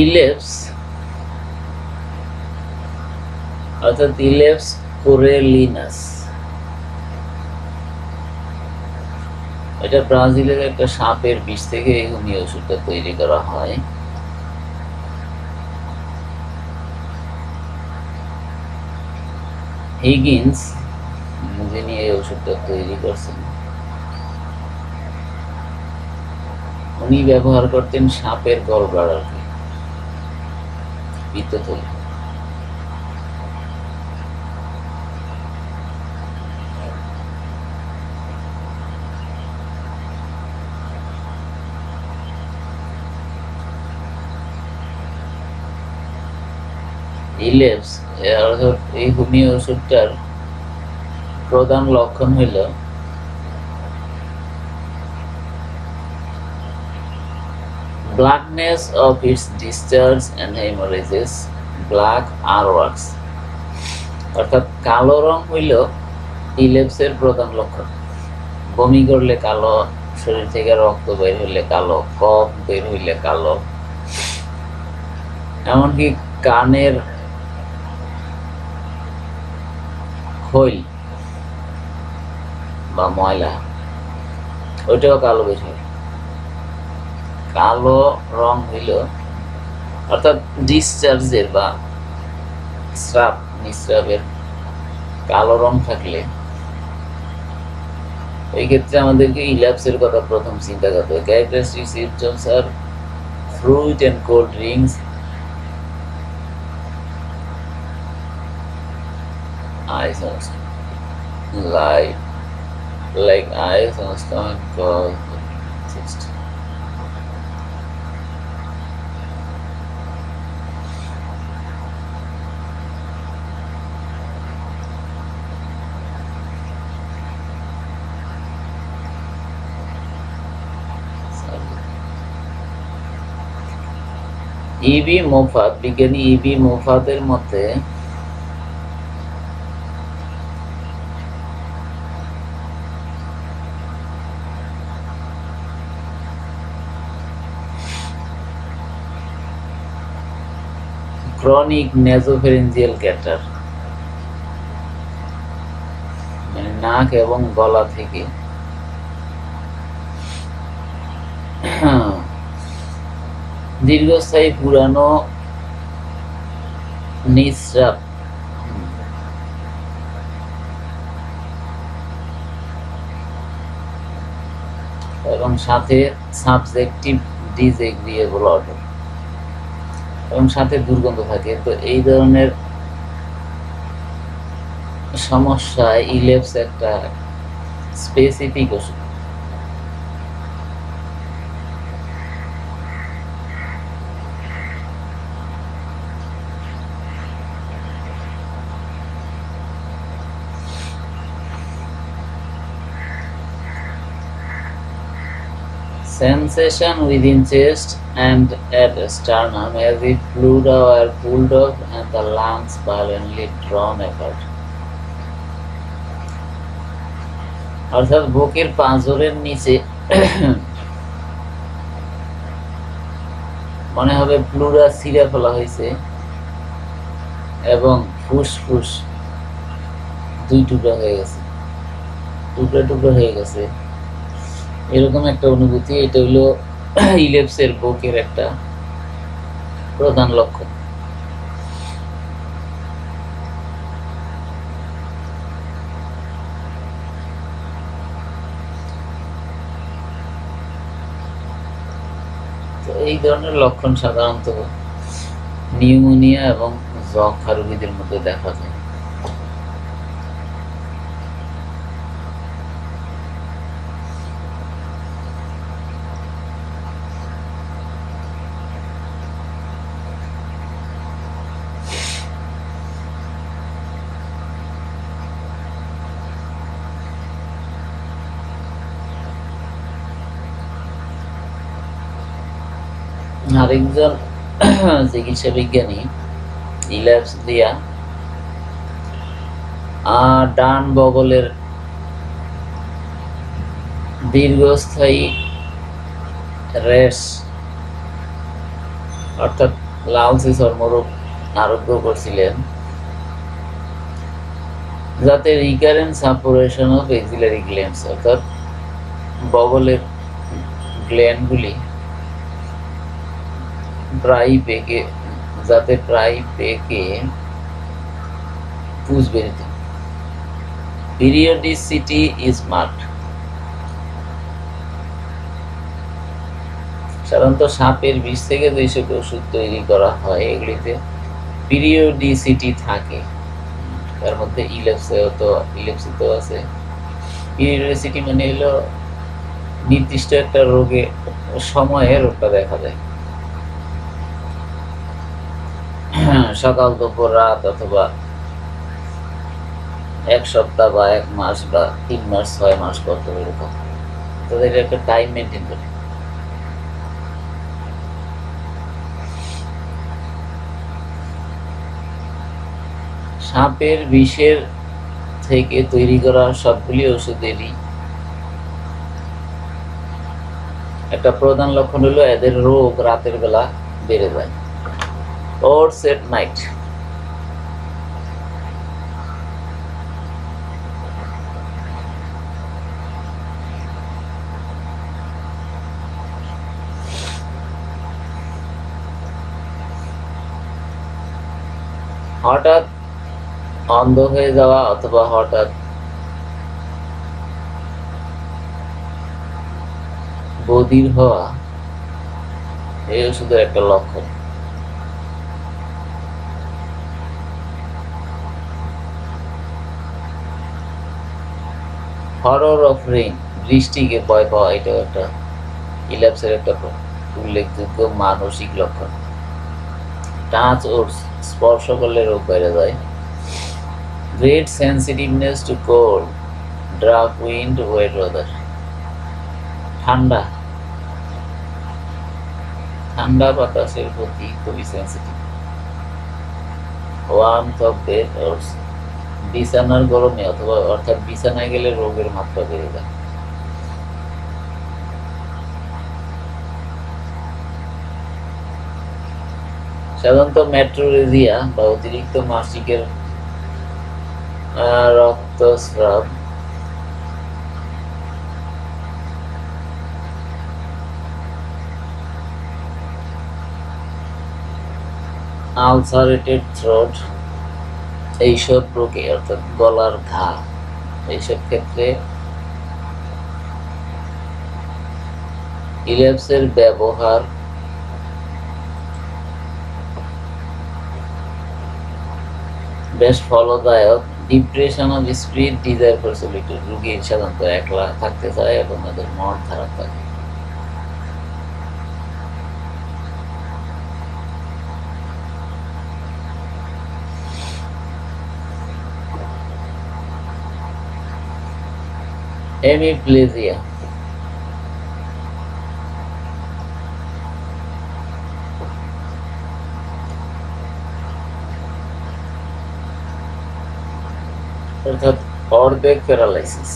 ইলেপস অর্থাৎ ইলেপস কোরেলিনাস, এটা ব্রাজিলের একটা সাপের বিষ থেকে এই হোমিও ওষুধটা তৈরি করা হয়। হিগিন্স যিনি এই ওষুধটা তৈরি করছেন, উনি ব্যবহার করতেন সাপের গলব্লাডারকে, পিত্তথলি। ইলেপস অর্থাৎ এই হোমিও ওষুধটার প্রধান লক্ষণ হইল blackness of its discharge and hemorrhages, black earwax, অর্থাৎ কালো রং হইল ইলেপসের প্রধান লক্ষণ। বমি করলে কালো, শরীর থেকে রক্ত বের হইলে কালো, কফ বের হইলে কালো, এমনকি কানের খৈল বা ময়লা ওইটাও কালো বের হয়। কালো রং হইল অর্থাৎ ডিসচার্জের বা স্রাব নিঃস্রাবের কালো রং থাকলে এই ক্ষেত্রে আমাদেরকে ইলেপসের কথা প্রথম চিন্তা করতে হবে। ক্যারেক্টারিস্টিক সিম্পটমস আর fruit and cold drinks, eyes on like eyes on stomach cause cyst. EB Moffat, বিজ্ঞানী ইবি মোফাতের মতে ক্রনিক নেজোফেরেঞ্জিয়াল ক্যাটার, মানে নাক এবং গলা থেকে দীর্ঘস্থায়ী পুরানো নিঃস্রাব এবং সাথে সাবজেক্টিভ ডিসএগ্রিয়েবল অর্ডার এবং সাথে দুর্গন্ধ থাকে। তো এই ধরনের সমস্যায় ইলেপস একটা স্পেসিফিক ওষুধ। Sensation within chest and at sternum as if fluid were pulled off and the lungs violently drawn apart. অর্থাৎ বুকের পাঁজরের নিচে মনে হবে প্লুরা ছিঁড়ে ফেলা হয়েছে এবং ফুসফুস দুই টুকরা হয়ে গেছে, টুকরা টুকরা হয়ে গেছে, এরকম একটা অনুভূতি। এটা হলো ইলেপসের বুকের একটা প্রধান লক্ষণ। তো এই ধরনের লক্ষণ সাধারণত নিউমোনিয়া এবং যক্ষা রোগীদের মধ্যে দেখা যায়। আরেকজন চিকিৎসা বিজ্ঞানী ইলেপস দিয়া ডান বগলের দীর্ঘস্থায়ী রেশ অর্থাৎ লাউসি চর্মরোগ আরোগ্য করছিলেন, যাতে recurrent suppuration of axillary glands অর্থাৎ বগলের গ্ল্যান্ডগুলি প্রায় পেকে পুঁজ বেরিত। Periodicity is marked. সাধারণত সাপের বিষ থেকে যেসব ওষুধ তৈরি করা হয় এগুলিতে পিরিয়ডিসিটি থাকে, তার মধ্যে ইলেপসিতেও আছে। পিরিয়ডিসিটি মানে হলো নির্দিষ্ট একটা রোগে সময়ে রোগটা দেখা যায়, সকাল দুপুর রাত অথবা এক সপ্তাহ বা এক মাস বা 3 মাস 6 মাস কত এরকম, তাদের একটা টাইম মেনটেন করে। সাপের বিষের থেকে তৈরি করা সবগুলি ওষুধেরই একটা প্রধান লক্ষণ হলো এদের রোগ রাতের বেলা বেড়ে যায়। Oats at night. হঠাৎ অন্ধ হয়ে যাওয়া অথবা হঠাৎ বধির হওয়া এই ওষুধের একটা লক্ষণ। হরর অফ রেইন, বৃষ্টিকে ভয় পাওয়া, এটাও একটা ইলাপসের একটা উল্লেখযোগ্য মানসিক লক্ষণ। টাচ ও স্পর্শ করলে রোগ বেড়ে যায়। Great sensitiveness to cold, draught, wind, wet weather. ঠান্ডা বাতাসের প্রতি খুবই সেন্সিটিভ। ওয়ার্মথ অফ বেড, বিছানার গরমে অথবা অর্থাৎ বিছানায় গেলে রোগের মাত্রা বেড়ে যায়। সাধারণত মেট্রোরেজিয়া বা অতিরিক্ত মাসিকের রক্তস্রাব, আলসারেটেড থ্রোট, এইসব রোগে অর্থাৎ গলার ঘা, এইসব ক্ষেত্রে ইলেপসের ব্যবহার বেশ ফলদায়ক। Depression of spirit, desire for solitude, রোগী সাধারণত একলা থাকতে চায় এবং তাদের মন খারাপ থাকে। হেমিপ্লেজিয়া, অর্থাৎ অর্ধেক প্যারালাইসিস।